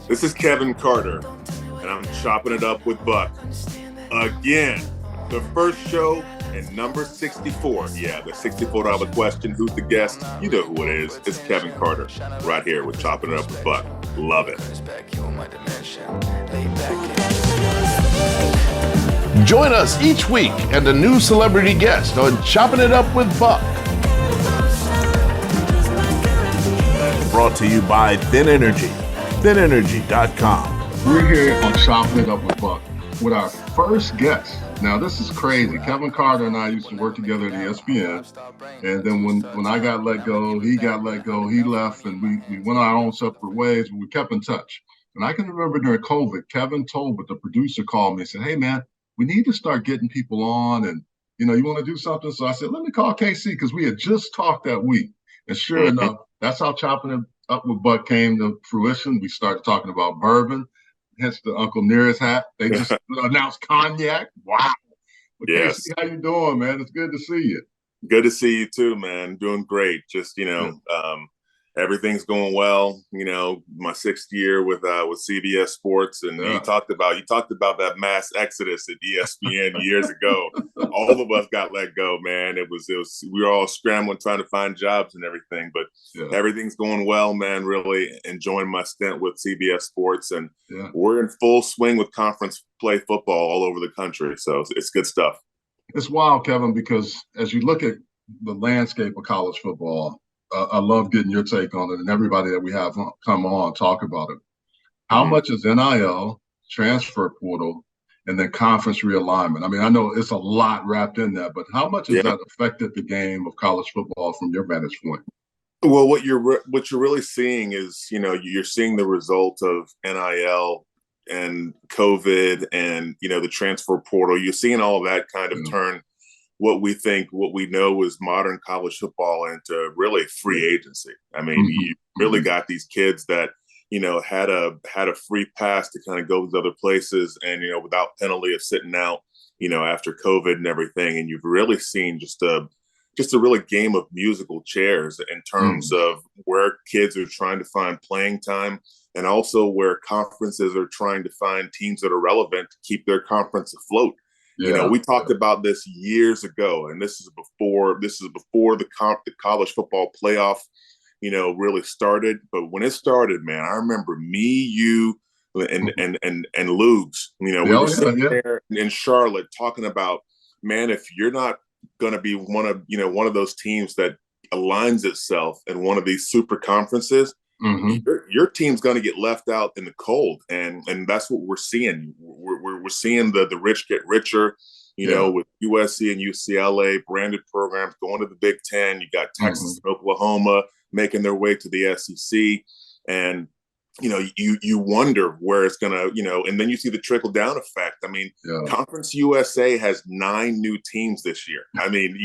This is Kevin Carter, and I'm chopping it up with Buck again. The first show and number 64. Yeah, the $64 question. Who's the guest? You know who it is. It's Kevin Carter, right here with Chopping It Up with Buck. Love it. Join us each week and a new celebrity guest on Chopping It Up with Buck. Brought to you by Thin Energy, thinenergy.com. We're here on Chopping It Up with Buck with our first guest. Now, this is crazy. Kevin Carter and I used to work together at ESPN. And then when I got let go, he got let go, he left, and we went our own separate ways, but we kept in touch. And I can remember during COVID, Kevin Tolbert, the producer, called me and said, "Hey, man, we need to start getting people on, and, you want to do something?" So I said, let me call KC, because we had just talked that week. And sure enough, that's how Chopping It Up with Buck came to fruition. We started talking about bourbon, hence the Uncle Nearest hat. They just announced cognac. Wow. But Yes. KC, how you doing, man? It's good to see you. Good to see you too, man. Doing great. Just, everything's going well. My sixth year with CBS Sports, and you talked about that mass exodus at ESPN years ago. All of us got let go, man. It was we were all scrambling trying to find jobs and everything, but everything's going well, man. Really enjoying my stint with CBS Sports, and we're in full swing with conference play football all over the country. So it's good stuff. It's wild, Kevin, because as you look at the landscape of college football, I love getting your take on it, and everybody that we have come on talk about it. How much is NIL, transfer portal, and then conference realignment? I mean, I know it's a lot wrapped in that, but how much has that affected the game of college football from your vantage point? Well, what you're really seeing is, you're seeing the result of NIL and COVID and, the transfer portal. You're seeing all of that kind of turn what we know is modern college football into really free agency. I mean, you really got these kids that, had a free pass to kind of go to other places and, without penalty of sitting out, after COVID and everything. And you've really seen just a really game of musical chairs in terms of where kids are trying to find playing time, and also where conferences are trying to find teams that are relevant to keep their conference afloat. We talked about this years ago, and this is before the college football playoff, really started. But when it started, man, I remember me, you, and Lugs, we were sitting there in Charlotte talking about, man, if you're not going to be one of those teams that aligns itself in one of these super conferences, your team's going to get left out in the cold, and that's what we're seeing. We're seeing the rich get richer, with USC and UCLA branded programs going to the Big Ten. You got Texas and Oklahoma making their way to the SEC, and you wonder where it's going to, and then you see the trickle down effect. I mean, Conference USA has 9 new teams this year. I mean,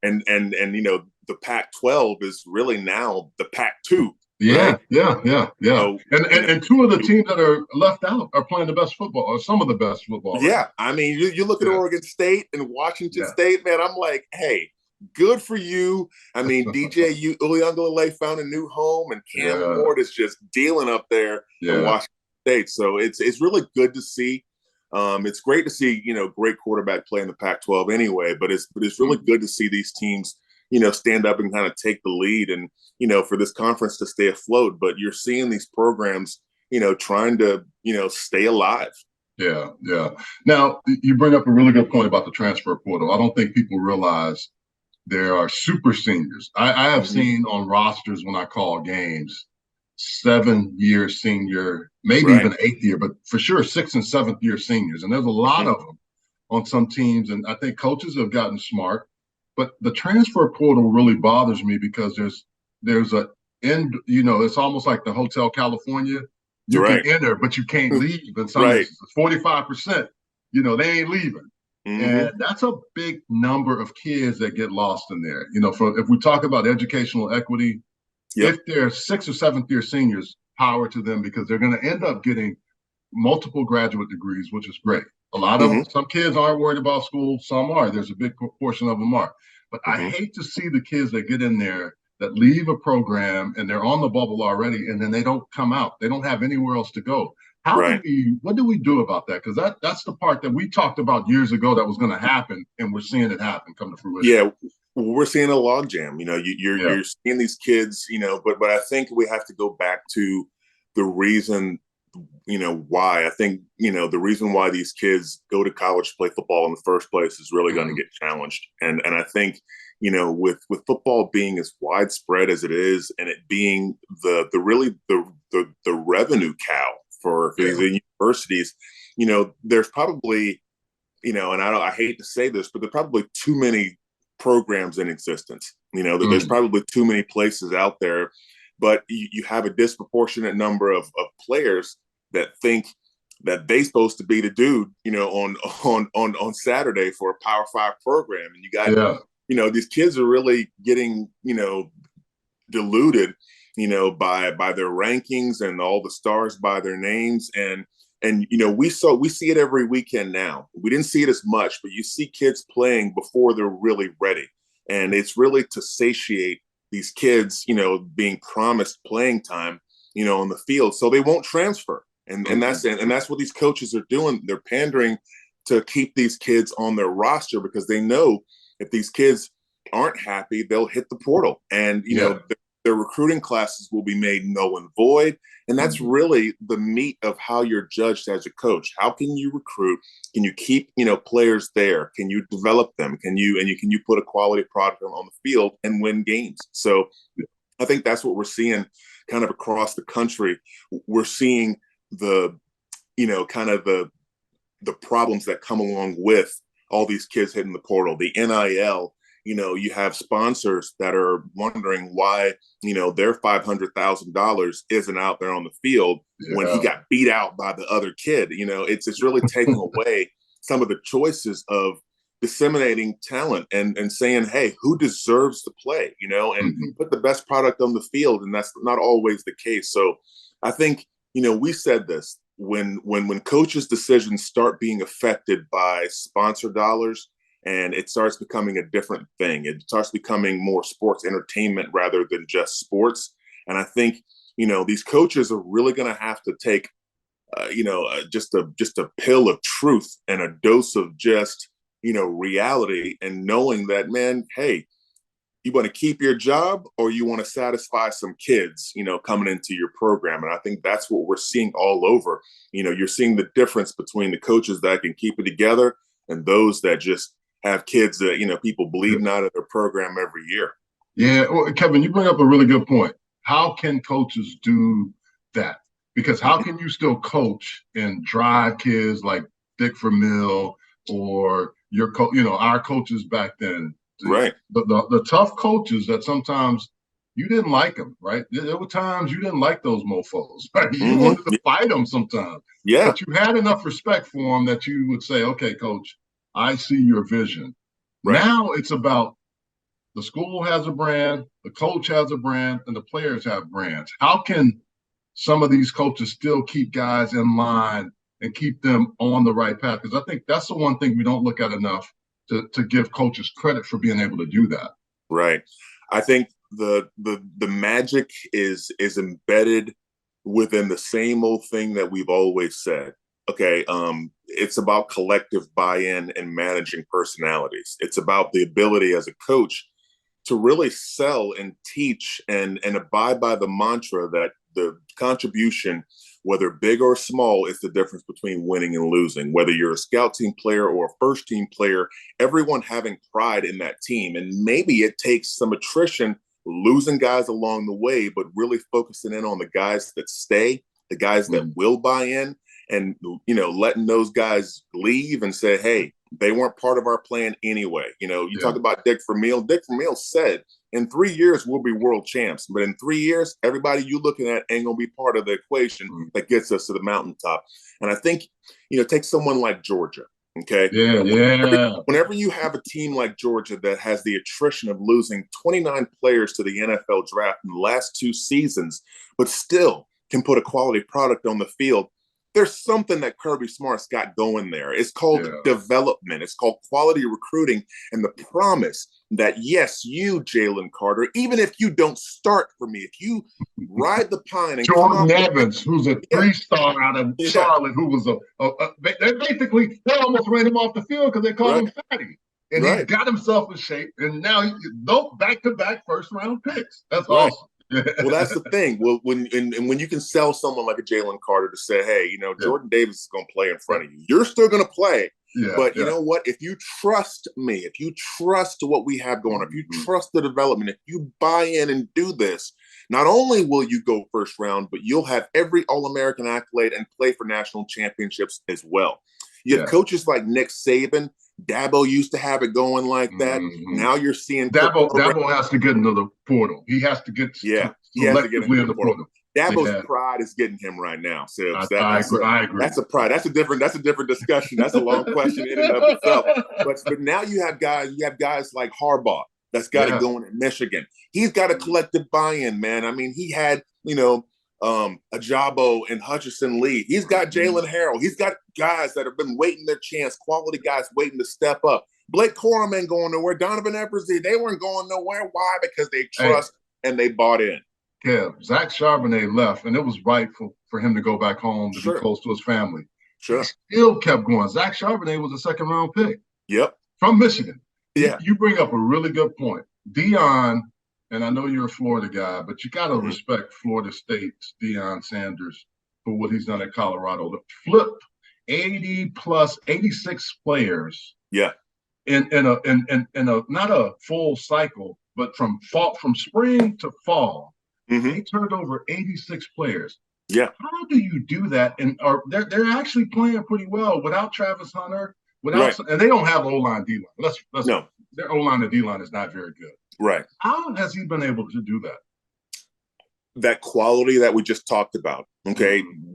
and the Pac-12 is really now the Pac-2. Yeah, right? So, and 2 of the teams that are left out are playing the best football, or some of the best football. Yeah, I mean, you look at Oregon State and Washington State, man. I'm like, hey, good for you. I mean, DJ Uiagalelei found a new home, and Cam Ward is just dealing up there in Washington State. So it's really good to see. It's great to see, great quarterback play in the Pac-12 anyway. But it's really good to see these teams, stand up and kind of take the lead, and for this conference to stay afloat. But you're seeing these programs, trying to, stay alive. Yeah. Now, you bring up a really good point about the transfer portal. I don't think people realize there are super seniors. I have seen on rosters when I call games, 7-year senior, maybe even 8th year, but for sure 6th and 7th year seniors. And there's a lot of them on some teams. And I think coaches have gotten smart. But the transfer portal really bothers me because there's a end, it's almost like the Hotel California. You can enter, but you can't leave in some instances. 45%, they ain't leaving. And that's a big number of kids that get lost in there. If we talk about educational equity, if they're 6th or 7th year seniors, power to them, because they're going to end up getting multiple graduate degrees, which is great. A lot of them, some kids aren't worried about school. Some are. There's a big portion of them are. But I hate to see the kids that get in there that leave a program and they're on the bubble already, and then they don't come out. They don't have anywhere else to go. Right. What do we do about that? Because that's the part that we talked about years ago that was going to happen, and we're seeing it happen come to fruition. Yeah, we're seeing a logjam. You're seeing these kids. But I think we have to go back to the reason. Why I think the reason why these kids go to college to play football in the first place is really going to get challenged. And I think with football being as widespread as it is, and it being the revenue cow for these universities, there's probably and I hate to say this, but there's probably too many programs in existence. There's probably too many places out there, but you have a disproportionate number of players that think that they're supposed to be the dude, on Saturday for a Power 5 program, and you got these kids are really getting diluted, by their rankings and all the stars by their names, and we see it every weekend now. We didn't see it as much, but you see kids playing before they're really ready, and it's really to satiate these kids, being promised playing time, on the field, so they won't transfer. And that's what these coaches are doing. They're pandering to keep these kids on their roster because they know if these kids aren't happy, they'll hit the portal, and their recruiting classes will be made null and void. And that's really the meat of how you're judged as a coach. How can you recruit? Can you keep players there? Can you develop them? Can you put a quality product on the field and win games? So I think that's what we're seeing kind of across the country. We're seeing the problems that come along with all these kids hitting the portal, the NIL. You have sponsors that are wondering why their $500,000 isn't out there on the field when he got beat out by the other kid. It's really taking away some of the choices of disseminating talent and saying, hey, who deserves to play, and put the best product on the field. And that's not always the case. So I think, we said this when coaches' decisions start being affected by sponsor dollars, and it starts becoming a different thing. It starts becoming more sports entertainment rather than just sports. And I think, these coaches are really going to have to take, just a pill of truth and a dose of just, reality, and knowing that, man, hey, you want to keep your job or you want to satisfy some kids, coming into your program. And I think that's what we're seeing all over. You're seeing the difference between the coaches that can keep it together and those that just have kids that, people bleeding out of their program every year. Yeah. Well, Kevin, you bring up a really good point. How can coaches do that? Because how can you still coach and drive kids like Dick Vermeil or our coaches back then? Right. The tough coaches that sometimes you didn't like them, right? There were times you didn't like those mofos, right? You wanted to fight them sometimes. Yeah. But you had enough respect for them that you would say, okay, coach, I see your vision. Right. Now it's about the school has a brand, the coach has a brand, and the players have brands. How can some of these coaches still keep guys in line and keep them on the right path? Because I think that's the one thing we don't look at enough to give coaches credit for being able to do that. Right. I think the magic is embedded within the same old thing that we've always said. Okay, it's about collective buy-in and managing personalities. It's about the ability as a coach to really sell and teach and abide by the mantra that the contribution, whether big or small, is the difference between winning and losing. Whether you're a scout team player or a first team player, everyone having pride in that team. And maybe it takes some attrition, losing guys along the way, but really focusing in on the guys that stay, the guys that will buy in, and letting those guys leave and say, hey, they weren't part of our plan anyway. You talk about Dick Vermeil. Dick Vermeil said, in 3 years, we'll be world champs. But in 3 years, everybody you looking at ain't going to be part of the equation that gets us to the mountaintop. And I think, take someone like Georgia. Okay. Yeah. Whenever you have a team like Georgia that has the attrition of losing 29 players to the NFL draft in the last 2 seasons, but still can put a quality product on the field, there's something that Kirby Smart's got going there. It's called development. It's called quality recruiting, and the promise that, yes, you, Jalen Carter, even if you don't start for me, if you ride the pine and Jordan Evans, who's a 3-star out of Charlotte, who was they almost ran him off the field because they called him fatty. And he got himself in shape, and now he's back-to-back first-round picks. That's awesome. Well, that's the thing. Well, when you can sell someone like a Jalen Carter to say, hey, Jordan Davis is going to play in front of you. You're still going to play. But you know what? If you trust me, if you trust what we have going, if you trust the development, if you buy in and do this, not only will you go first round, but you'll have every All-American accolade and play for national championships as well. You have coaches like Nick Saban. Dabo used to have it going like that. Now you're seeing Dabo has to get into the portal. He has to get he has to get into the portal. Dabo's pride is getting him right now. So I agree. That's a pride. That's a different discussion. That's a long question in and of itself. But now you have guys like Harbaugh that's got it going at Michigan. He's got a collective buy-in, man. I mean, he had, Ajabo and Hutchinson lead. He's got Jalen Harrell. He's got guys that have been waiting their chance, quality guys waiting to step up. Blake Corum ain't going nowhere. Donovan Epperson, they weren't going nowhere. Why? Because they trust and they bought in. Kev, Zach Charbonnet left, and it was right for him to go back home to be close to his family. He still kept going. Zach Charbonnet was a second-round pick. Yep. From Michigan. Yeah. You bring up a really good point. Deion, and I know you're a Florida guy, but you got to respect Florida State's Deion Sanders for what he's done at Colorado. To flip 86 players. Yeah. In a not a full cycle, but from spring to fall, they turned over 86 players. Yeah. How do you do that? And they're actually playing pretty well without Travis Hunter, and they don't have O-line D-line. No. Their O-line and D-line is not very good. Right. How has he been able to do that? That quality that we just talked about,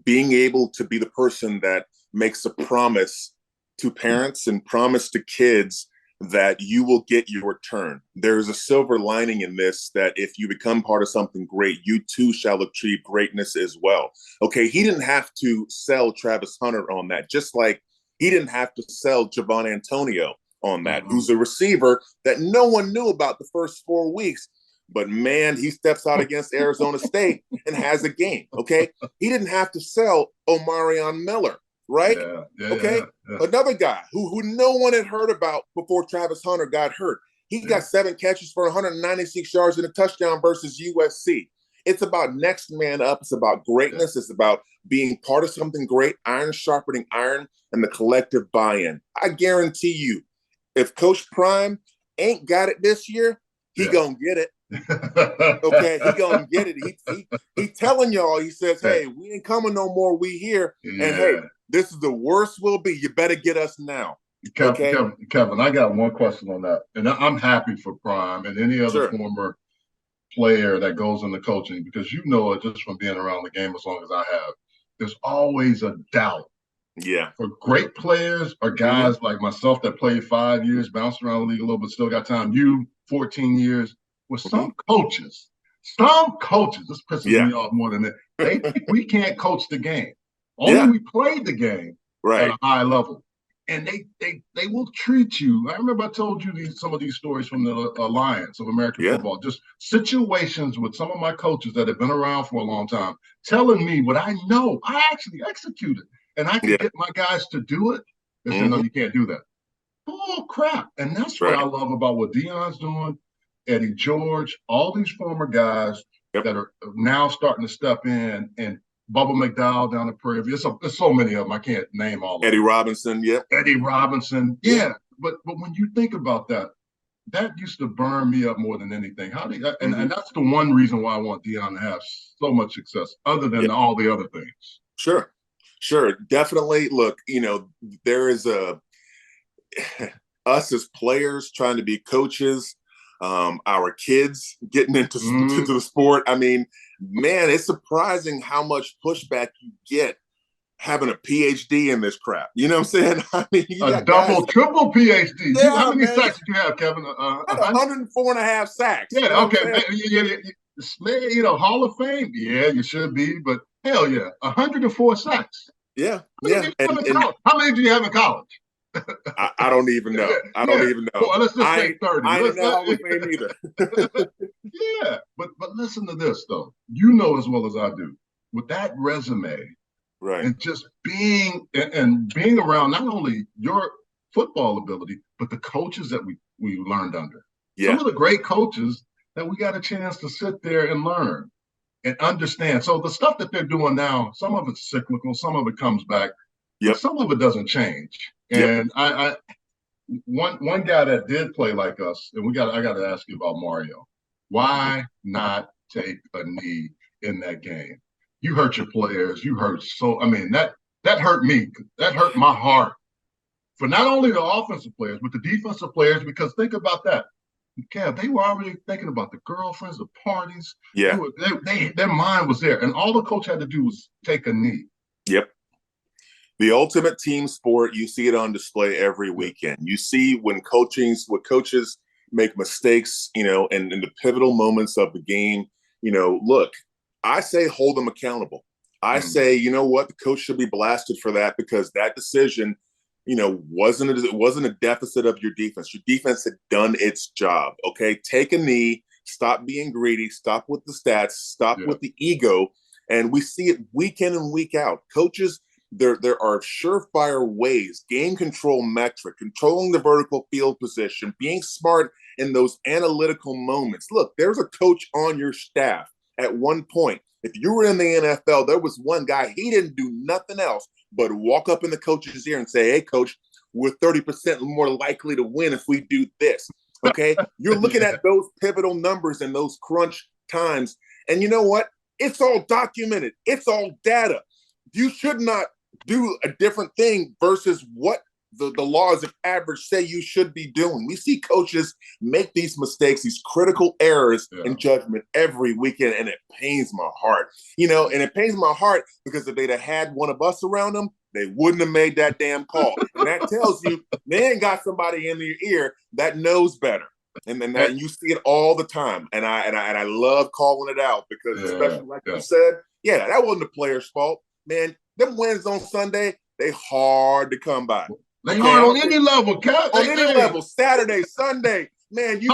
being able to be the person that makes a promise to parents and promise to kids that you will get your turn. There's a silver lining in this, that if you become part of something great, you too shall achieve greatness as well. Okay, he didn't have to sell Travis Hunter on that, just like he didn't have to sell Javon Antonio on that, who's a receiver that no one knew about the first 4 weeks. But, man, he steps out against Arizona State and has a game, okay? He didn't have to sell Omarion Miller, right? Another guy who no one had heard about before Travis Hunter got hurt. He got 7 catches for 196 yards and a touchdown versus USC. It's about next man up. It's about greatness. It's about being part of something great, iron sharpening iron, and the collective buy-in. I guarantee you, if Coach Prime ain't got it this year, he gonna get it. Okay, he gonna get it. He telling y'all, he says, hey, we ain't coming no more, we here. And hey, this is the worst will be. You better get us now. Kevin, I got one question on that. And I'm happy for Prime and any other former player that goes into coaching, because you know it just from being around the game as long as I have. There's always a doubt. Yeah. For great players or guys like myself that played 5 years, bounced around the league a little bit, still got time. You, 14 years. With some coaches, this pisses me off more than that. They think we can't coach the game. Only we played the game at a high level. And they will treat you. I remember I told you some of these stories from the Alliance of American Football, just situations with some of my coaches that have been around for a long time, telling me what I know. I actually executed. And I can get my guys to do it. They say, no, you can't do that. Oh, crap. And that's what I love about what Deion's doing. Eddie George, all these former guys that are now starting to step in, and Bubba McDowell down the Prairie. There's so many of them. I can't name all of them. Eddie Robinson, Eddie Robinson, But when you think about that, that used to burn me up more than anything. And that's the one reason why I want Deion to have so much success, other than all the other things. Sure. Definitely. Look, there is us as players trying to be coaches, our kids getting into the sport. I mean, man, it's surprising how much pushback you get having a PhD in this crap. You know what I'm saying? I mean, a double, triple PhD. How many sacks did you have, Kevin? 104.5 sacks. Yeah, okay. Hall of Fame. Yeah, you should be, but hell yeah, 104 sacks. Yeah, How many yeah, did you have in college? How many do you have in college? I don't even know. I don't Yeah. even know. Well, let's just say 30. I ain't in that Hall of Fame either. Yeah, but listen to this though. You know as well as I do. With that resume Right. and just being being around not only your football ability, but the coaches that we learned under. Some Yeah. of the great coaches that we got a chance to sit there and learn and understand. So the stuff that they're doing now, some of it's cyclical, some of it comes back, but Yep. some of it doesn't change. Yep. And I one guy that did play like us, and I got to ask you about Mario. Why not take a knee in that game? You hurt your players. You hurt I mean that hurt me. That hurt my heart for not only the offensive players but the defensive players. Because think about that, Kev. They were already thinking about the girlfriends, the parties. Yeah. Their mind was there, and all the coach had to do was take a knee. Yep. The ultimate team sport, you see it on display every weekend. You see when coaches make mistakes, in the pivotal moments of the game, look, I say hold them accountable. I say, you know what, the coach should be blasted for that because that decision, wasn't a deficit of your defense. Your defense had done its job. Okay. Take a knee, stop being greedy, stop with the stats, stop with the ego. And we see it week in and week out. Coaches, there are surefire ways, game control metric, controlling the vertical field position, being smart in those analytical moments. Look, there's a coach on your staff at one point. If you were in the NFL, there was one guy, he didn't do nothing else but walk up in the coach's ear and say, hey, coach, we're 30% more likely to win if we do this. Okay? You're looking at those pivotal numbers and those crunch times. And you know what? It's all documented. It's all data. You should not do a different thing versus what the laws of average say you should be doing. We see coaches make these mistakes, these critical errors in judgment every weekend, and it pains my heart. And it pains my heart because if they'd have had one of us around them, they wouldn't have made that damn call. And that tells you they ain't got somebody in their ear that knows better. And then you see it all the time. And I love calling it out because especially like you said, that wasn't the player's fault. Man, them wins on Sunday, they hard to come by. They hard on any level, Cat. On any level, Saturday, Sunday, man, you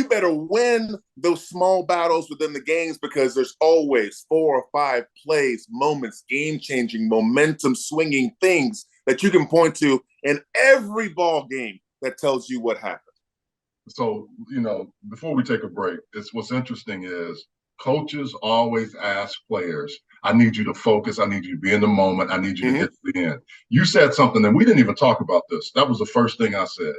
better win those small battles within the games because there's always 4 or 5 plays, moments, game-changing, momentum-swinging things that you can point to in every ball game that tells you what happened. So, before we take a break, what's interesting is coaches always ask players, I need you to focus. I need you to be in the moment. I need you to get to the end. You said something, and we didn't even talk about this. That was the first thing I said.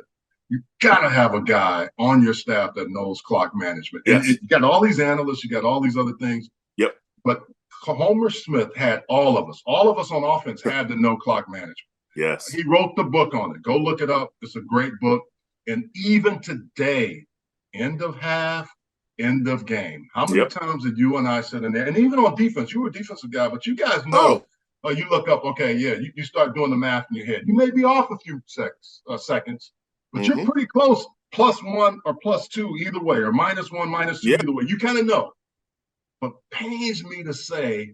You got to have a guy on your staff that knows clock management. Yes. You got all these analysts. You got all these other things. Yep. But Homer Smith had all of us. All of us on offense had to know clock management. Yes. He wrote the book on it. Go look it up. It's a great book. And even today, end of half, end of game. How many times did you and I sit in there? And even on defense, you were a defensive guy, but you guys know, you look up, you start doing the math in your head. You may be off a few seconds, but you're pretty close, +1 or +2 either way, or -1, -2 either way. You kind of know. But pains me to say,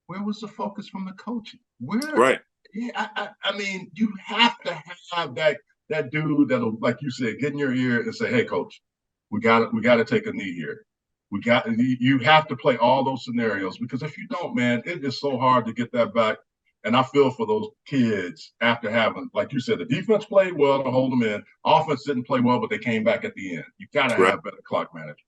where was the focus from the coaching? Right. Yeah, I mean, you have to have that dude that'll, like you said, get in your ear and say, hey, coach, we got to take a knee here. You have to play all those scenarios because if you don't, man, it is so hard to get that back. And I feel for those kids after having, like you said, the defense played well to hold them in. Offense didn't play well, but they came back at the end. You got to have better clock management.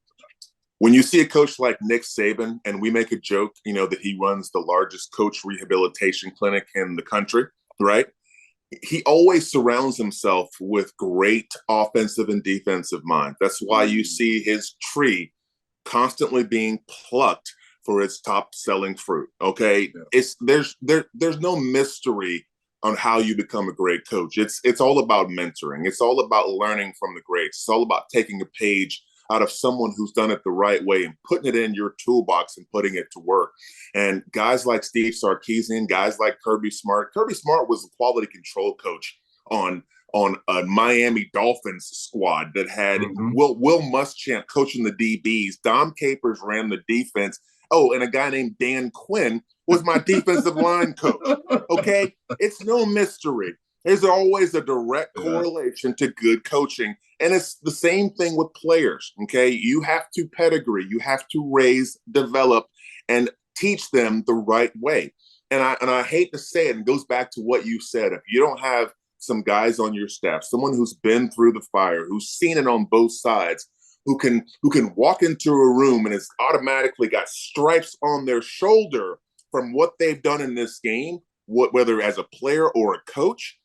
When you see a coach like Nick Saban, and we make a joke, that he runs the largest coach rehabilitation clinic in the country, right? He always surrounds himself with great offensive and defensive minds. That's why you see his tree constantly being plucked for its top selling fruit. Okay. Yeah. There's no mystery on how you become a great coach. It's all about mentoring. It's all about learning from the greats. It's all about taking a page out of someone who's done it the right way and putting it in your toolbox and putting it to work. And guys like Steve Sarkisian, guys like Kirby Smart. Kirby Smart was a quality control coach on a Miami Dolphins squad that had Will Muschamp coaching the DBs. Dom Capers ran the defense. oh, and a guy named Dan Quinn was my defensive line coach. Okay, it's no mystery. There's always a direct correlation to good coaching. And it's the same thing with players. Okay, you have to pedigree, you have to raise, develop, and teach them the right way. And I hate to say it, and it goes back to what you said. If you don't have some guys on your staff, someone who's been through the fire, who's seen it on both sides, who can walk into a room and has automatically got stripes on their shoulder from what they've done in this game, whether as a player or a coach,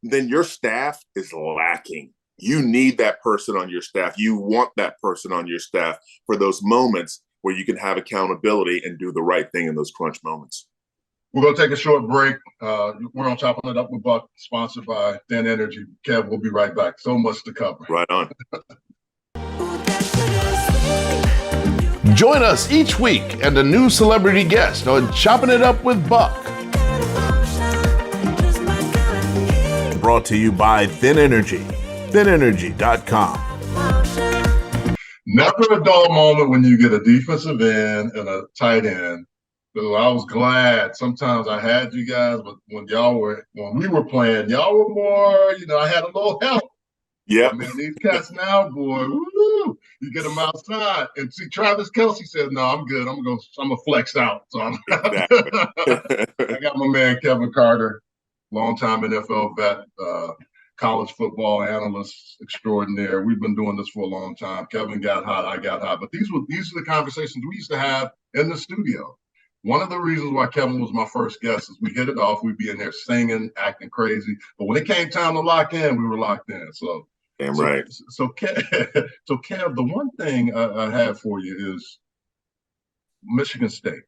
then your staff is lacking. You need that person on your staff. You want that person on your staff for those moments where you can have accountability and do the right thing in those crunch moments. We're going to take a short break. We're on Chopping It Up with Buck, sponsored by Thin Energy. Kev, we'll be right back. So much to cover. Right on. Join us each week and a new celebrity guest on Chopping It Up with Buck. Brought to you by Thin Energy. ThinEnergy.com. Never a dull moment when you get a defensive end and a tight end. So I was glad. Sometimes I had you guys, but when we were playing, y'all were more, I had a little help. Yeah. I mean, these cats now, boy, woo, you get them outside. And see, Travis Kelce said, no, I'm good. I'm gonna flex out. So I got my man Kevin Carter, longtime NFL vet, college football analyst extraordinaire. We've been doing this for a long time. Kevin got hot, I got hot. But these are the conversations we used to have in the studio. One of the reasons why Kevin was my first guest is we hit it off. We'd be in there singing, acting crazy. But when it came time to lock in, we were locked in. So right. So Kev, the one thing I have for you is Michigan State.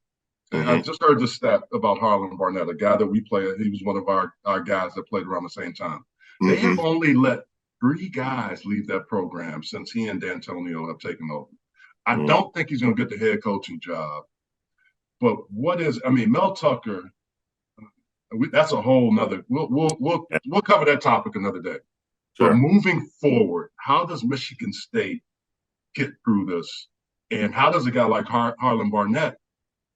Mm-hmm. I just heard this stat about Harlan Barnett, a guy that we played. He was one of our guys that played around the same time. Mm-hmm. They have only let 3 guys leave that program since he and D'Antonio have taken over. I don't think he's going to get the head coaching job. But Mel Tucker, that's a whole nother, we'll cover that topic another day. Sure. But moving forward, how does Michigan State get through this? And how does a guy like Harlan Barnett,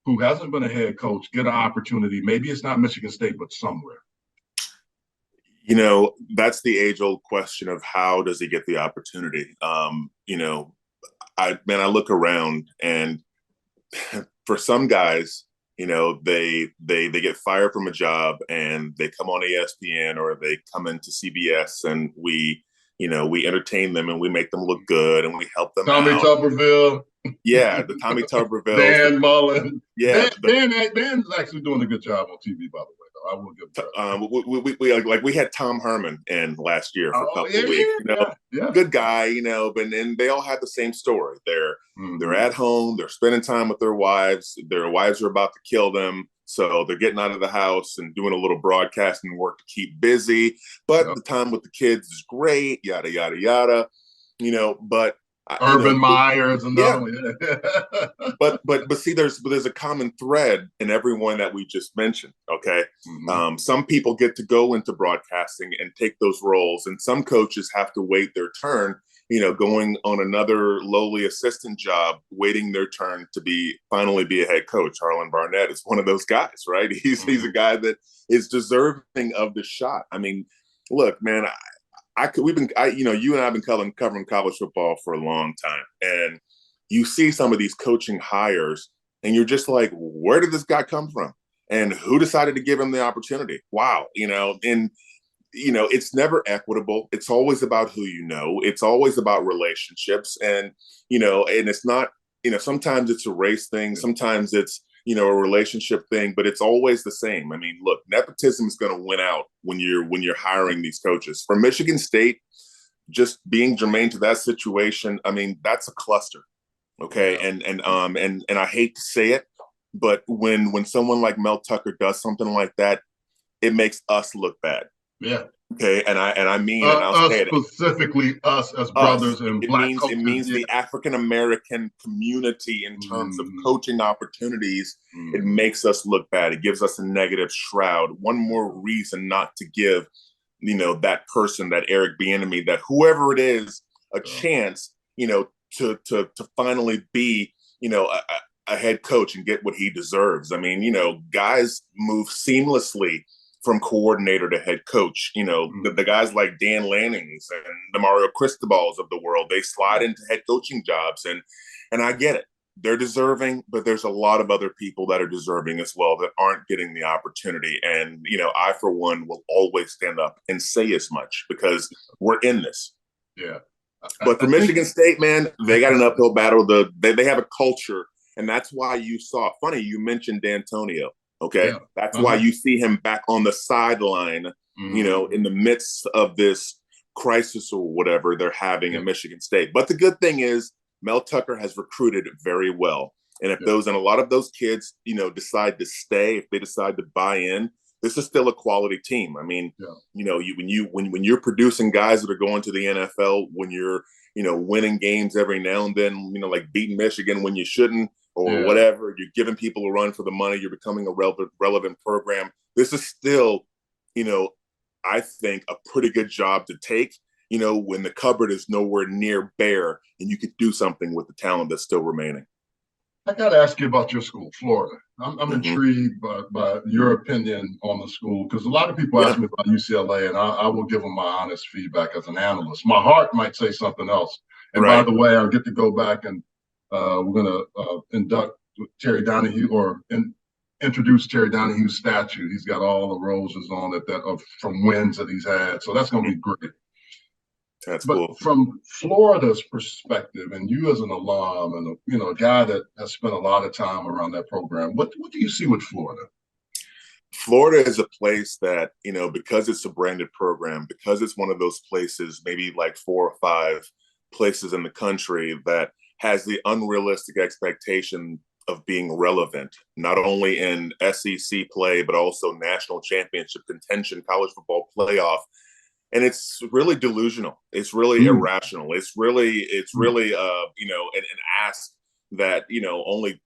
who hasn't been a head coach, get an opportunity? Maybe it's not Michigan State, but somewhere. That's the age-old question of how does he get the opportunity? I look around, and for some guys, they get fired from a job and they come on ESPN or they come into CBS, and we entertain them and we make them look good and we help them Tommy out. Tuberville. Yeah, the Tommy Tuberville. Dan Mullen. Yeah. Dan's actually doing a good job on TV, by the way. I will give that. We had Tom Herman in last year for a couple of weeks. Good guy, but they all had the same story. They're at home, they're spending time with their wives. Their wives are about to kill them, so they're getting out of the house and doing a little broadcasting work to keep busy. But the time with the kids is great, yada yada yada. But Urban Myers and but see, there's a common thread in everyone that we just mentioned. Okay, some people get to go into broadcasting and take those roles, and some coaches have to wait their turn. Going on another lowly assistant job, waiting their turn to finally be a head coach. Harlan Barnett is one of those guys, right? He's a guy that is deserving of the shot. I mean, look, man. You and I have been covering college football for a long time, and you see some of these coaching hires, and you're just like, where did this guy come from? And who decided to give him the opportunity? Wow, it's never equitable. It's always about who you know. It's always about relationships, and and it's not. Sometimes it's a race thing. Sometimes it's a relationship thing, but it's always the same. I mean, look, nepotism is going to win out when you're hiring these coaches. For Michigan State, just being germane to that situation, I mean, that's a cluster. Okay. And I hate to say it, but when someone like Mel Tucker does something like that, it makes us look bad. Yeah. Okay, and I'll say it specifically, us as brothers and black culture. It means the African American community in terms of coaching opportunities. It makes us look bad. It gives us a negative shroud. One more reason not to give, that person, that Eric Bieniemy, that whoever it is, a chance, to finally be, a head coach and get what he deserves. I mean, guys move seamlessly from coordinator to head coach. The guys like Dan Lannings and the Mario Cristobal's of the world, they slide into head coaching jobs, and I get it. They're deserving, but there's a lot of other people that are deserving as well that aren't getting the opportunity. And, I, for one, will always stand up and say as much because we're in this. Yeah. But for Michigan State, man, they got an uphill battle. They have a culture, and that's why you saw – funny, you mentioned D'Antonio, okay? Yeah. That's why you see him back on the sideline, in the midst of this crisis or whatever they're having in Michigan State. But the good thing is Mel Tucker has recruited very well. And if and a lot of those kids, decide to stay, if they decide to buy in, this is still a quality team. I mean, when you're producing guys that are going to the NFL, when you're, winning games every now and then, like beating Michigan when you shouldn't or whatever, you're giving people a run for the money, you're becoming a relevant program. This is still, I think a pretty good job to take, when the cupboard is nowhere near bare and you could do something with the talent that's still remaining. I got to ask you about your school, Florida. I'm intrigued by your opinion on the school because a lot of people ask me about UCLA, and I will give them my honest feedback as an analyst. My heart might say something else. And by the way, I'll get to go back and we're going to induct Terry Donahue introduce Terry Donahue's statue. He's got all the roses on it from wins that he's had. So that's going to be great. That's but cool. From Florida's perspective, and you as an alum and a guy that has spent a lot of time around that program, what do you see with Florida? Florida is a place that, because it's a branded program, because it's one of those places, maybe like 4 or 5 places in the country that has the unrealistic expectation of being relevant, not only in SEC play, but also national championship contention, college football playoff. And it's really delusional. It's really irrational. It's really, an ask that, only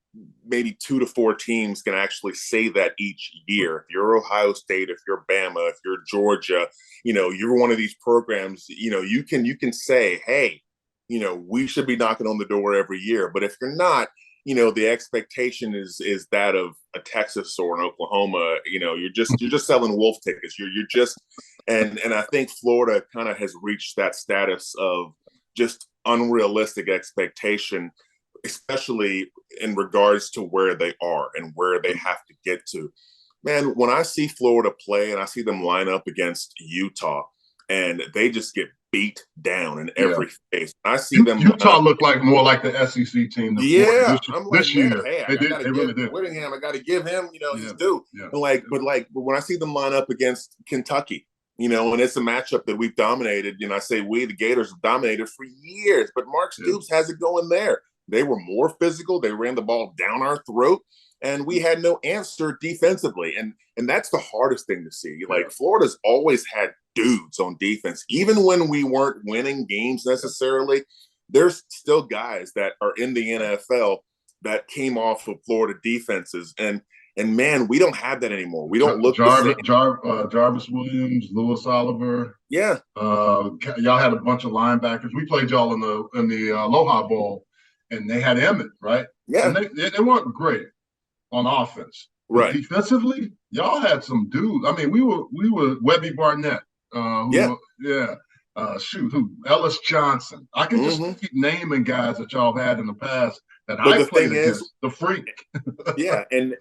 maybe 2 to 4 teams can actually say that each year. If you're Ohio State, if you're Bama, if you're Georgia, you're one of these programs, you can say, hey, we should be knocking on the door every year. But if you're not, the expectation is that of a Texas or an Oklahoma. You're just selling wolf tickets. You're just and I think Florida kind of has reached that status of just unrealistic expectation, especially in regards to where they are and where they have to get to. Man, when I see Florida play and I see them line up against Utah and they just get beat down in every phase. I see them. Utah looked like more like the SEC team. This year, hey, they really did. Whittingham, I got to give him, his due. Yeah. But when I see them line up against Kentucky, and it's a matchup that we've dominated. I say the Gators have dominated for years, but Mark Stoops has it going there. They were more physical. They ran the ball down our throat, and we had no answer defensively. And that's the hardest thing to see. Like Florida's always had dudes on defense, even when we weren't winning games necessarily. There's still guys that are in the NFL that came off of Florida defenses, and man, we don't have that anymore. We don't look Jarvis Williams, Lewis Oliver. Yeah, y'all had a bunch of linebackers. We played y'all in the Aloha Bowl, and they had Emmett, right? Yeah, and they weren't great on offense. Right. But defensively, y'all had some dudes. I mean, we were Webby Barnett. Ellis Johnson. I can just keep naming guys that y'all have had in the past that I played against. The freak. And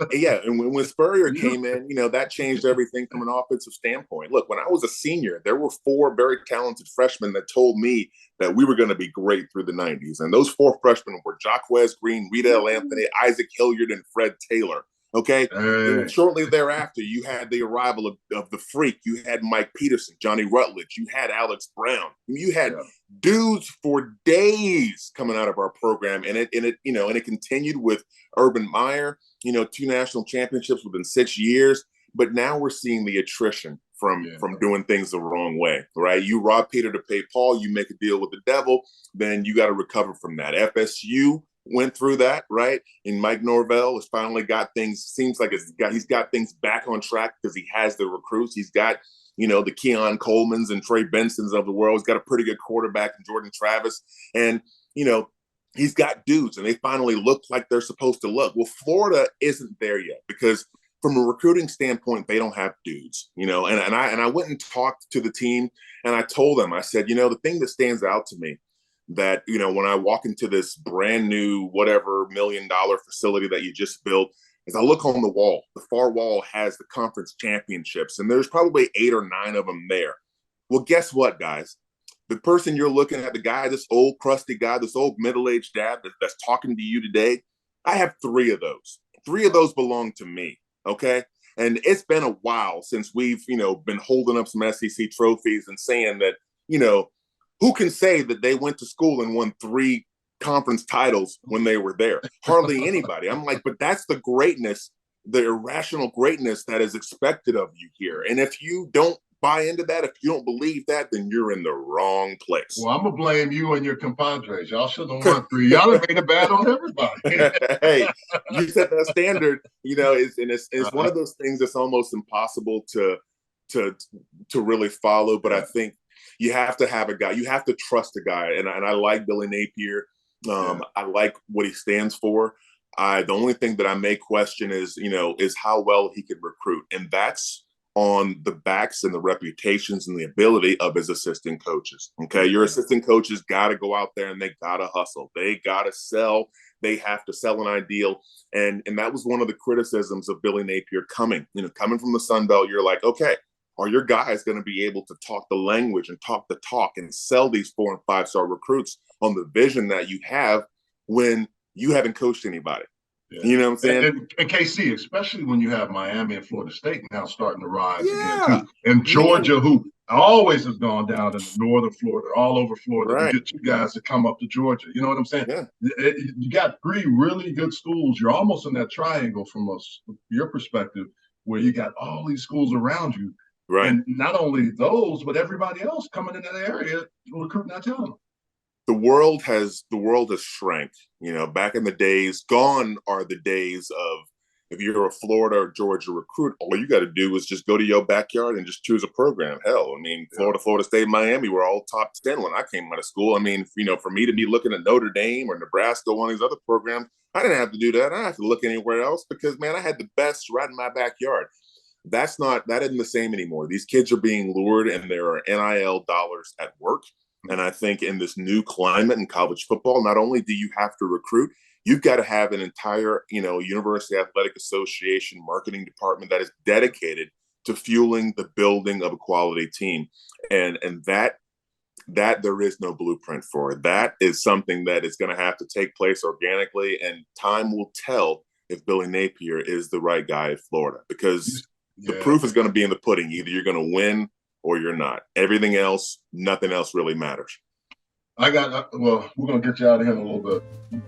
when Spurrier came in, that changed everything from an offensive standpoint. Look, when I was a senior, there were 4 very talented freshmen that told me that we were going to be great through the 90s. And those 4 freshmen were Jacquez Green, Riedel Anthony, Isaac Hilliard, and Fred Taylor. Okay. And shortly thereafter, you had the arrival of the freak. You had Mike Peterson, Johnny Rutledge. You had Alex Brown. You had dudes for days coming out of our program, and it continued with Urban Meyer. 2 national championships within 6 years. But now we're seeing the attrition from doing things the wrong way. Right? You rob Peter to pay Paul. You make a deal with the devil. Then you got to recover from that. FSU went through that, right? And Mike Norvell has finally got things, seems like he's got things back on track because he has the recruits. He's got, the Keon Colemans and Trey Bensons of the world. He's got a pretty good quarterback in Jordan Travis. And, he's got dudes and they finally look like they're supposed to look. Well, Florida isn't there yet because from a recruiting standpoint, they don't have dudes, and I went and talked to the team and I told them, I said, the thing that stands out to me that, when I walk into this brand new, whatever $1 million facility that you just built, is I look on the wall. The far wall has the conference championships and there's probably 8 or 9 of them there. Well, guess what, guys? The person you're looking at, the guy, this old crusty guy, this old middle-aged dad that's talking to you today, I have 3 of those. 3 of those belong to me, okay? And it's been a while since we've, been holding up some SEC trophies and saying that, who can say that they went to school and won 3 conference titles when they were there? Hardly anybody. I'm like, but that's the greatness, the irrational greatness that is expected of you here. And if you don't buy into that, if you don't believe that, then you're in the wrong place. Well, I'm gonna blame you and your compadres. Y'all shouldn't have won 3. Y'all have made it bad on everybody. Hey, you set that standard, it's one of those things that's almost impossible to really follow. But I think you have to have a guy, you have to trust a guy, and I like Billy Napier. I like what he stands for. The only thing that I may question is how well he can recruit, and that's on the backs and the reputations and the ability of his assistant coaches. Okay. Your assistant coaches got to go out there and they got to hustle. They got to sell. They have to sell an ideal. And that was one of the criticisms of Billy Napier coming from the Sun Belt. You're like, okay, are your guys going to be able to talk the language and talk the talk and sell these 4 and 5-star recruits on the vision that you have when you haven't coached anybody? Yeah. You know what I'm saying? And KC, especially when you have Miami and Florida State now starting to rise again, too. And Georgia, who always has gone down in northern Florida, all over Florida, to get you guys to come up to Georgia. You know what I'm saying? Yeah. You got 3 really good schools. You're almost in that triangle from your perspective where you got all these schools around you. Right. And not only those, but everybody else coming in that area recruiting that talent. The world has shrank. Back in the days, gone are the days of if you're a Florida or Georgia recruit, all you got to do is just go to your backyard and just choose a program. Hell, Florida State, Miami were all top 10 when I came out of school. For me to be looking at Notre Dame or Nebraska or one of these other programs, I didn't have to do that. I didn't have to look anywhere else because, man, I had the best right in my backyard. That isn't the same anymore. These kids are being lured and there are NIL dollars at work. And I think in this new climate in college football, not only do you have to recruit, you've got to have an entire, University Athletic Association marketing department that is dedicated to fueling the building of a quality team. And that there is no blueprint for. That is something that is going to have to take place organically. And time will tell if Billy Napier is the right guy at Florida, because the proof is going to be in the pudding. Either you're going to win or you're not. Everything else, nothing else really matters. We're going to get you out of here in a little bit.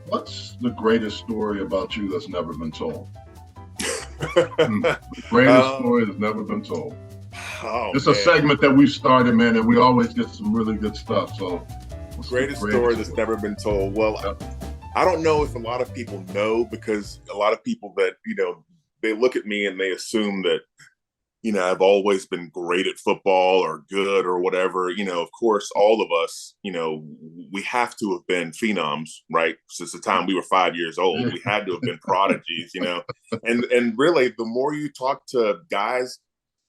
What's the greatest story about you that's never been told? The greatest story that's never been told. It's a segment that we've started, man, and we always get some really good stuff. So, greatest story that's never been told. Well, I don't know if a lot of people know, because a lot of people that, they look at me and they assume that, I've always been great at football or good or whatever. Of course, all of us, we have to have been phenoms, right? Since the time we were 5 years old, we had to have been prodigies, and really the more you talk to guys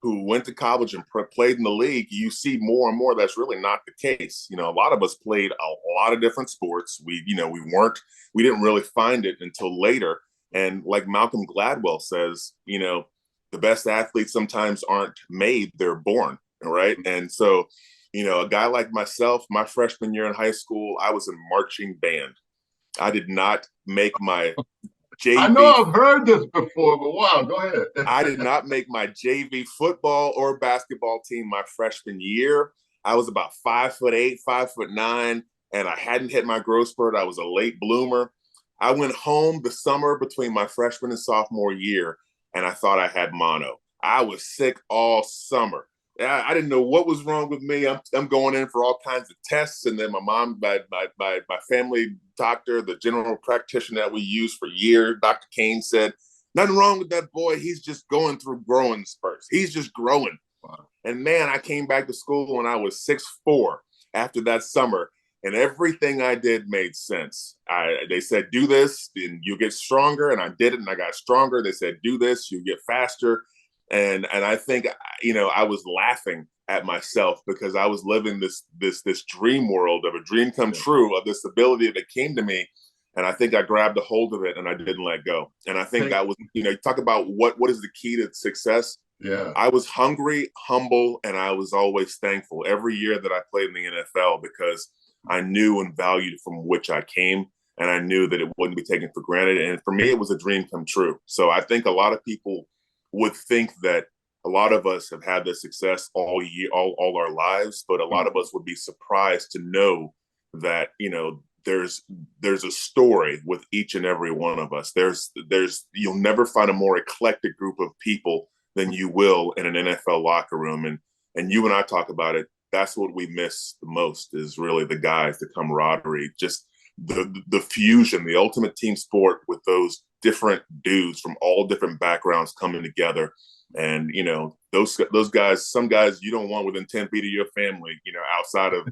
who went to college and played in the league, you see more and more that's really not the case. A lot of us played a lot of different sports. We didn't really find it until later. And like Malcolm Gladwell says, the best athletes sometimes aren't made, they're born. All right. And so, a guy like myself, my freshman year in high school, I was in marching band. I did not make my JV. I know I've heard this before, but wow, go ahead. I did not make my JV football or basketball team my freshman year. I was about 5'8", 5'9", and I hadn't hit my growth spurt. I was a late bloomer. I went home the summer between my freshman and sophomore year, and I thought I had mono. I was sick all summer. I didn't know what was wrong with me. I'm going in for all kinds of tests, and then my mom, my family doctor, the general practitioner that we used for years, Dr. Kane, said, "Nothing wrong with that boy. He's just going through growing spurts. He's just growing." Wow. And man, I came back to school when I was 6'4" after that summer. and everything I did made sense. They said, do this and you get stronger. And I did it and I got stronger. They said, do this, you get faster. And I think, I was laughing at myself because I was living this dream world of a dream come true of this ability that came to me. And I think I grabbed a hold of it and I didn't let go. And I think that was, you talk about what is the key to success. Yeah. I was hungry, humble, and I was always thankful every year that I played in the NFL because I knew and valued from which I came, and I knew that it wouldn't be taken for granted. And for me, it was a dream come true. So I think a lot of people would think that a lot of us have had this success all year, all our lives, but a lot of us would be surprised to know that, there's a story with each and every one of us. You'll never find a more eclectic group of people than you will in an NFL locker room. And you and I talk about it. That's what we miss the most is really the guys, the camaraderie, just the fusion, the ultimate team sport with those different dudes from all different backgrounds coming together. And, those guys, some guys you don't want within 10 feet of your family, outside of,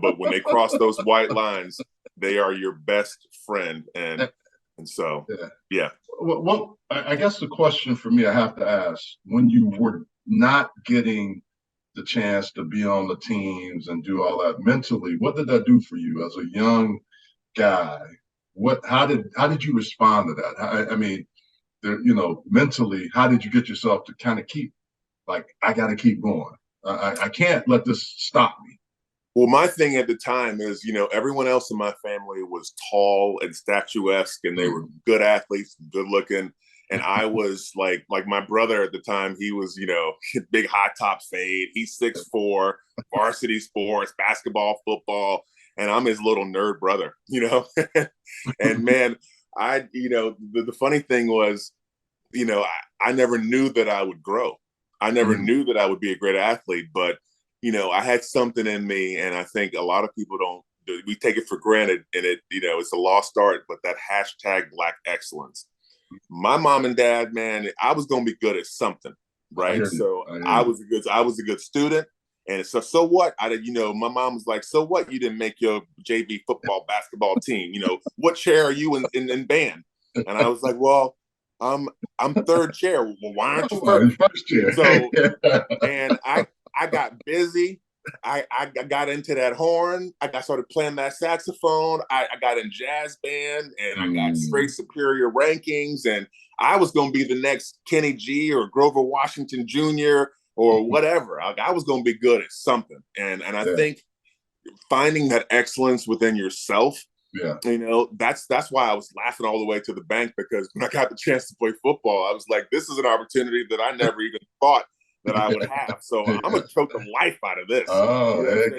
but when they cross those white lines, they are your best friend. And so, yeah. Well, I guess the question for me I have to ask, when you were not getting the chance to be on the teams and do all that mentally, what did that do for you as a young guy? How did you respond to that? I mean, mentally, how did you get yourself to kind of keep, like, I got to keep going. I can't let this stop me. Well, my thing at the time is, everyone else in my family was tall and statuesque, and they were good athletes, good looking. And I was like my brother at the time, he was, big high top fade. He's 6'4", varsity sports, basketball, football. And I'm his little nerd brother, and man, the funny thing was, I never knew that I would grow. I never knew that I would be a great athlete, but I had something in me, and I think a lot of people we take it for granted, and it's a lost art, but that hashtag Black excellence. My mom and dad, man, I was going to be good at something, right? So I was a good student. And so what? My mom was like, so what? You didn't make your JV football, basketball team. What chair are you in band? And I was like, well, I'm third chair. Well, why aren't you first chair? So, and I got busy. I got into that horn. I started playing that saxophone. I got in jazz band, and I got straight superior rankings. And I was going to be the next Kenny G or Grover Washington Jr. or whatever. I was going to be good at something. And I think finding that excellence within yourself, that's why I was laughing all the way to the bank, because when I got the chance to play football, I was like, this is an opportunity that I never even thought that I would have. So I'm going to choke the life out of this.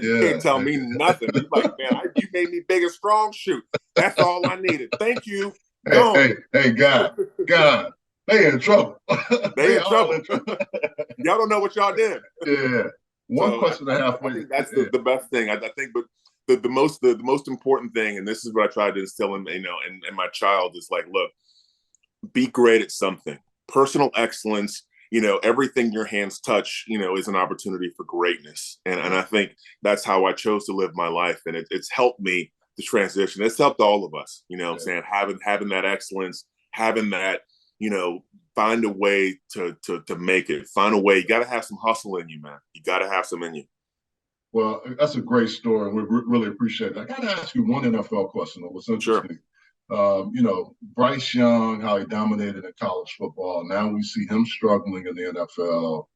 You can't tell me nothing. You're like, man, you made me big and strong. Shoot. That's all I needed. Thank you. Hey, God, they in trouble. They in trouble. Y'all don't know what y'all did. Yeah. One question I have for you. I think that's the best thing. I think, but the most important thing, and this is what I tried to instill in my child, is like, look, be great at something. Personal excellence. Everything your hands touch, is an opportunity for greatness. And I think that's how I chose to live my life. And it's helped me to transition. It's helped all of us, what I'm saying, having that excellence, having that, find a way to make it, find a way. You got to have some hustle in you, man. You got to have some in you. Well, that's a great story. We really appreciate it. I got to ask you one NFL question that was interesting. Sure. Bryce Young, how he dominated in college football. Now we see him struggling in the NFL.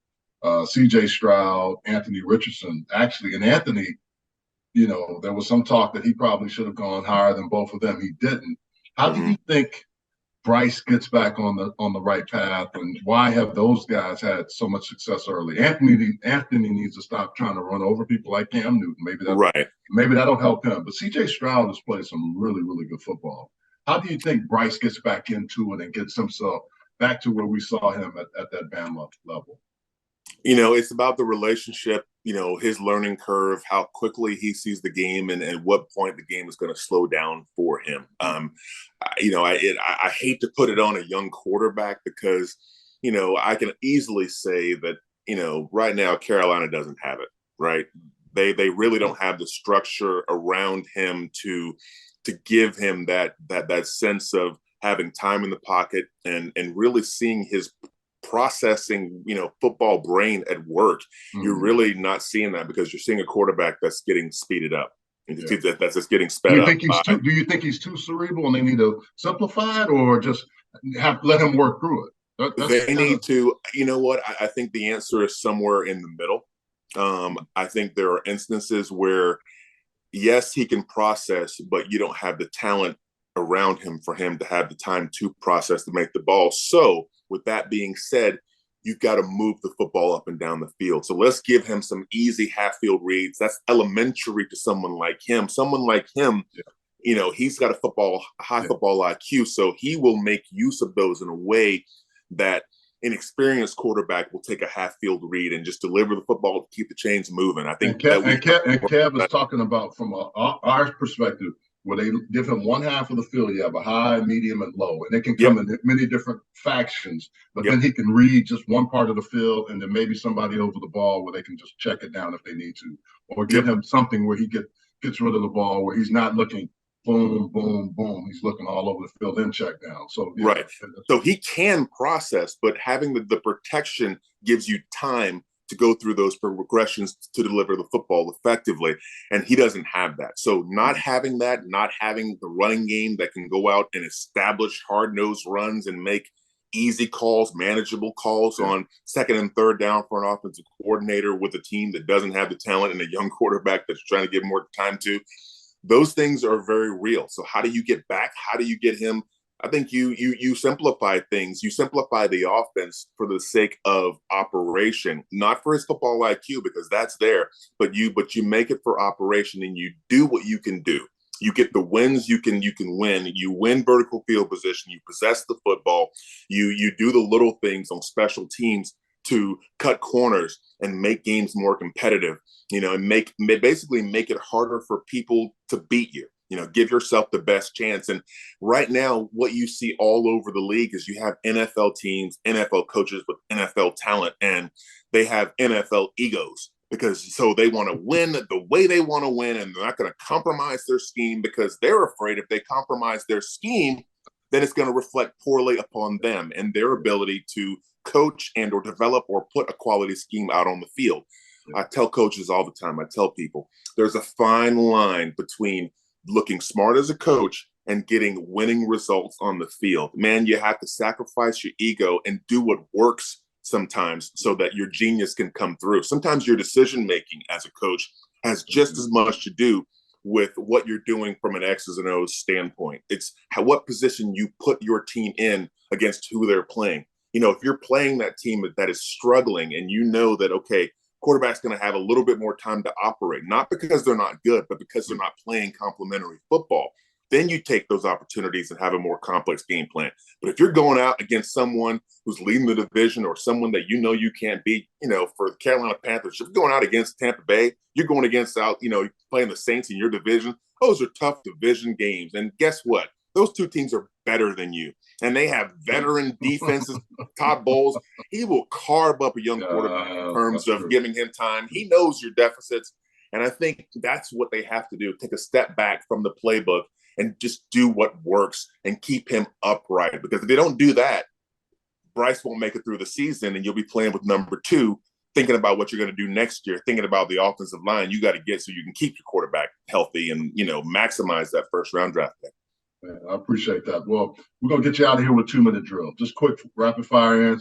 CJ Stroud, Anthony Richardson, actually, and Anthony, there was some talk that he probably should have gone higher than both of them. He didn't. How do you think Bryce gets back on the right path, and why have those guys had so much success early? Anthony needs to stop trying to run over people like Cam Newton. Maybe that'll help him. But CJ Stroud has played some really, really good football. How do you think Bryce gets back into it and gets himself back to where we saw him at that Bama level? It's about the relationship, his learning curve, how quickly he sees the game, and at what point the game is going to slow down for him. I hate to put it on a young quarterback because, I can easily say that, right now Carolina doesn't have it, right? They really don't have the structure around him to give him that sense of having time in the pocket and really seeing his processing, football brain at work. You're really not seeing that because you're seeing a quarterback that's getting speeded up. Yeah. That's just getting sped up. Do you think he's too cerebral and they need to simplify it, or just let him work through it? They need to. You know what? I think the answer is somewhere in the middle. I think there are instances where, yes, he can process, but you don't have the talent around him for him to have the time to process to make the ball. So with that being said, you've got to move the football up and down the field. So let's give him some easy half-field reads. That's elementary to someone like him. Someone like him, he's got a high football IQ, so he will make use of those in a way that an experienced quarterback will take a half-field read and just deliver the football to keep the chains moving. I think Kev is talking about from our perspective, where they give him one half of the field. You have a high, medium, and low, and they can come in many different factions. But then he can read just one part of the field, and then maybe somebody over the ball where they can just check it down if they need to, or give him something where he gets rid of the ball, where he's not looking boom, boom, boom. He's looking all over the field and check down. So right. So he can process, but having the protection gives you time to go through those progressions to deliver the football effectively. And he doesn't have that. So not having that, not having the running game that can go out and establish hard-nosed runs and make easy calls, manageable calls on second and third down for an offensive coordinator with a team that doesn't have the talent and a young quarterback that's trying to give more time to. Those things are very real. So how do you get back? How do you get him? I think you simplify things. You simplify the offense for the sake of operation, not for his football IQ, because that's there, but you make it for operation, and you do what you can do. You get the wins you can win. You win vertical field position. You possess the football. You do the little things on special teams to cut corners and make games more competitive, and basically make it harder for people to beat you. Give yourself the best chance. And right now, what you see all over the league is you have NFL teams, NFL coaches with NFL talent, and they have NFL egos so they want to win the way they want to win, and they're not going to compromise their scheme because they're afraid if they compromise their scheme, then it's going to reflect poorly upon them and their ability to coach and or develop or put a quality scheme out on the field. I tell coaches all the time, I tell people, there's a fine line between looking smart as a coach and getting winning results on the field. Man, you have to sacrifice your ego and do what works sometimes so that your genius can come through. Sometimes your decision-making as a coach has just as much to do with what you're doing from an X's and O's standpoint. It's what position you put your team in against who they're playing. If you're playing that team that is struggling and you know that, okay, quarterback's going to have a little bit more time to operate, not because they're not good, but because they're not playing complementary football, then you take those opportunities and have a more complex game plan. But if you're going out against someone who's leading the division or someone that you can't beat, for the Carolina Panthers, if you're going out against Tampa Bay, you're going against playing the Saints in your division. Those are tough division games. And guess what? Those two teams are better than you. And they have veteran defenses. Todd Bowles, he will carve up a young quarterback in terms of giving him time. He knows your deficits. And I think that's what they have to do, take a step back from the playbook and just do what works and keep him upright. Because if they don't do that, Bryce won't make it through the season, and you'll be playing with number two, thinking about what you're going to do next year, thinking about the offensive line you got to get so you can keep your quarterback healthy and, maximize that first-round draft pick. I appreciate that. Well, we're going to get you out of here with a 2-minute drill. Just quick rapid-fire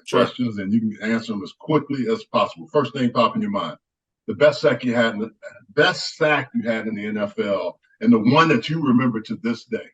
questions, and you can answer them as quickly as possible. First thing pop in your mind. The best sack you had in the NFL, and the one that you remember to this day.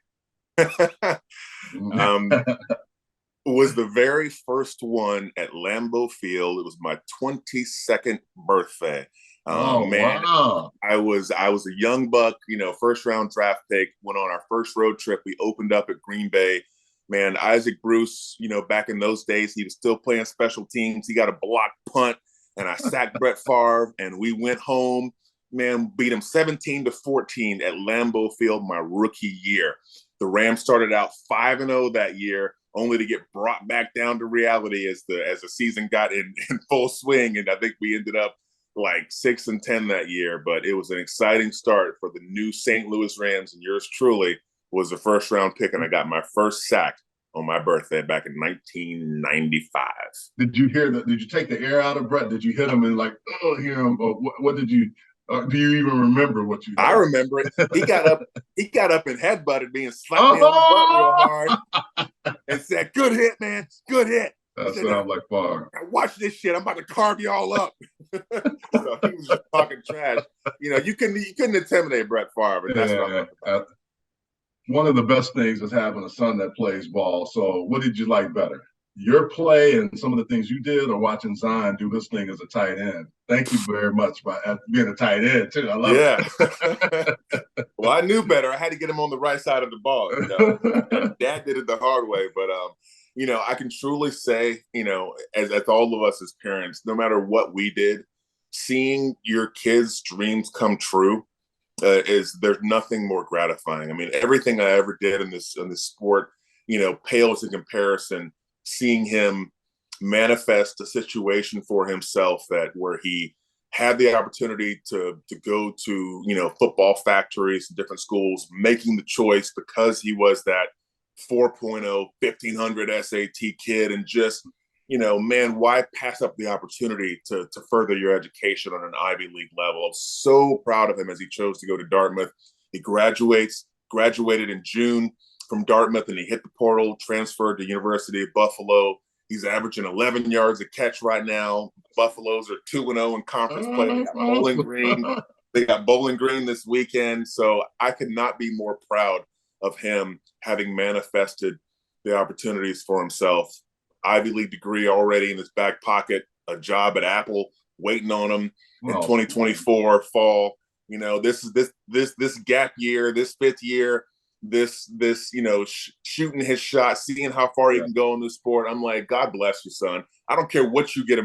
Was the very first one at Lambeau Field. It was my 22nd birthday. Wow. I was a young buck, first round draft pick, went on our first road trip. We opened up at Green Bay. Man, Isaac Bruce, back in those days, he was still playing special teams. He got a block punt, and I sacked Brett Favre, and we went home. Man, beat him 17-14 at Lambeau Field my rookie year. The Rams started out 5-0 that year, only to get brought back down to reality as the season got in full swing. And I think we ended up like 6-10 that year, but it was an exciting start for the new St. Louis Rams, and yours truly was a first round pick, and I got my first sack on my birthday back in 1995. Did you hear that? Did you take the air out of Brett? Did you hit him and like, oh, hear him? Or what did you? Do you even remember what you did? I remember it. He got up and headbutted me and slapped me on the butt real hard and said, "Good hit, man. Good hit." That sounds like Favre. Watch this shit. I'm about to carve you all up. So he was just talking trash. You couldn't intimidate Brett Favre. And that's one of the best things is having a son that plays ball. So what did you like better? Your play and some of the things you did, or watching Zion do his thing as a tight end? Thank you very much for being a tight end too. I love it. Well, I knew better. I had to get him on the right side of the ball. And Dad did it the hard way. But I can truly say, as all of us as parents, no matter what we did, seeing your kids' dreams come true there's nothing more gratifying. I mean, everything I ever did in this sport, pales in comparison. Seeing him manifest a situation for himself where he had the opportunity to go to, football factories and different schools, making the choice because he was that 4.0, 1500 SAT kid, and just, man, why pass up the opportunity to further your education on an Ivy League level? I'm so proud of him as he chose to go to Dartmouth. He graduated in June from Dartmouth, and he hit the portal, transferred to University of Buffalo. He's averaging 11 yards a catch right now. Buffaloes are 2-0 in conference play. They got Bowling Green. They got Bowling Green this weekend. So I could not be more proud of him having manifested the opportunities for himself. Ivy League degree already in his back pocket, a job at Apple waiting on him in 2024 fall. This gap year, this fifth year, this shooting his shot, seeing how far he can go in this sport. I'm like, God bless you, son. I don't care what you get a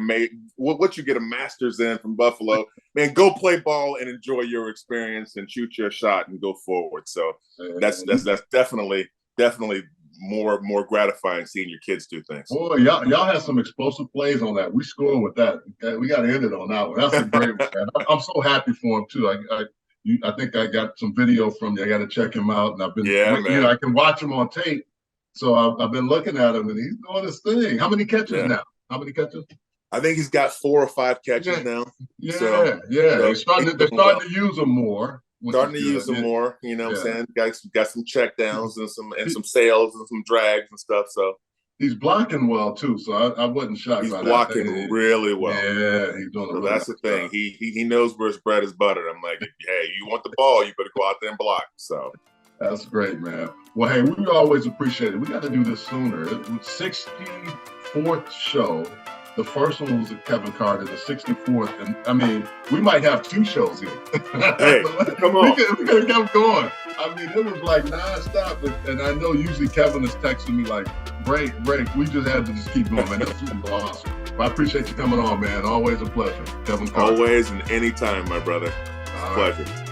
master's in from Buffalo, man. Go play ball and enjoy your experience and shoot your shot and go forward. So that's definitely more gratifying seeing your kids do things. Boy, y'all had some explosive plays on that. We scored with that. We got to end it on that one. That's a great one, man. I'm so happy for him too. I think I got some video from you. I got to check him out, and I've been, I can watch him on tape. So I've been looking at him, and he's doing his thing. How many catches now? How many catches? I think he's got 4 or 5 catches now. So they're starting to use him more. Starting to use them more. You know what I'm saying? Got some check downs and some sails and some drags and stuff. So he's blocking well too. So I wasn't shocked. He's blocking really well. Yeah, he's doing. So that's the thing. He knows where his bread is buttered. I'm like, hey, you want the ball? You better go out there and block. So. That's great, man. Well, hey, we always appreciate it. We got to do this sooner. It was 64th show. The first one was with Kevin Carter, the 64th. And, I mean, we might have 2 shows here. Hey, come on. We could have kept going. I mean, it was like nonstop. And I know usually Kevin is texting me like, break. We just had to just keep going, man. That's super awesome. But I appreciate you coming on, man. Always a pleasure. Kevin Carter. Always and anytime, my brother. It's a pleasure.